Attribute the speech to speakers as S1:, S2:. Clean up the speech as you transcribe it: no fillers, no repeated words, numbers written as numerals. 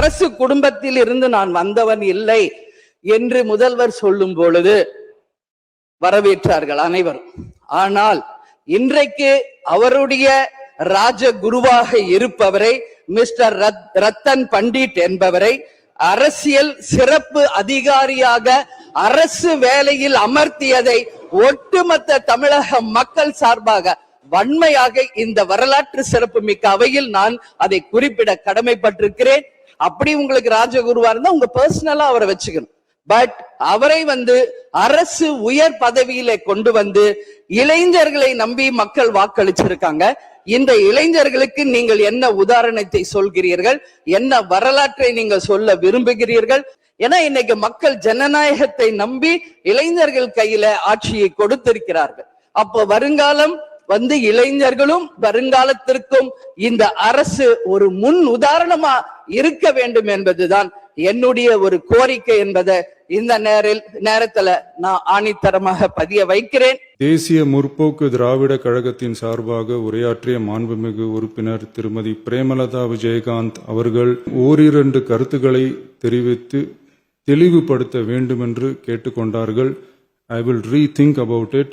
S1: அரசு குடும்பத்தில் இருந்து நான் வந்தவன் இல்லை என்று முதல்வர் சொல்லும் பொழுது வரவேற்றார்கள் அனைவரும். ஆனால் இன்றைக்கு அவருடைய ராஜகுருவாக இருப்பவரை மிஸ்டர் ரத்தன் பண்டிட் என்பவரை அரசியல் சிறப்பு அதிகாரியாக அரசு வேலையில் அமர்த்தியதை ஒட்டுமொத்த தமிழக மக்கள் சார்பாக வன்மையாக இந்த வரலாற்று சிறப்பு மிக்க அவையில் நான் அதை குறிப்பிட கடமைப்பட்டிருக்கிறேன். அப்படி உங்களுக்கு ராஜகுருவா இருந்தா உங்க பர்சனலா அவரை வச்சுக்கணும். பட் அவரை அரசு உயர் பதவியில கொண்டு வந்து இளைஞர்களை நம்பி மக்கள் வாக்களிச்சிருக்காங்க. இந்த இளைஞர்களுக்கு நீங்கள் என்ன உதாரணத்தை சொல்கிறீர்கள், என்ன வரலாற்றை நீங்கள் சொல்ல விரும்புகிறீர்கள்? ஏன்னா இன்னைக்கு மக்கள் ஜனநாயகத்தை நம்பி இளைஞர்கள் கையில ஆட்சியை கொடுத்திருக்கிறார்கள். அப்போ வருங்காலம் இளைஞர்களும் வருங்காலத்திற்கும் இந்த அரசு ஒரு முன் உதாரணமா இருக்க வேண்டும் என்பதுதான் என்னுடைய ஒரு கோரிக்கை என்பதை இந்த நேரத்துல நான் ஆணித்தரமாக பதிய வைக்கிறேன்.
S2: தேசிய முற்போக்கு திராவிட கழகத்தின் சார்பாக உரையாற்றிய மாண்புமிகு உறுப்பினர் திருமதி பிரேமலதா விஜயகாந்த் அவர்கள் ஓரிரண்டு கருத்துக்களை தெரிவித்து தெளிவுபடுத்த வேண்டும் என்று கேட்டுக்கொண்டார்கள். I will rethink about it.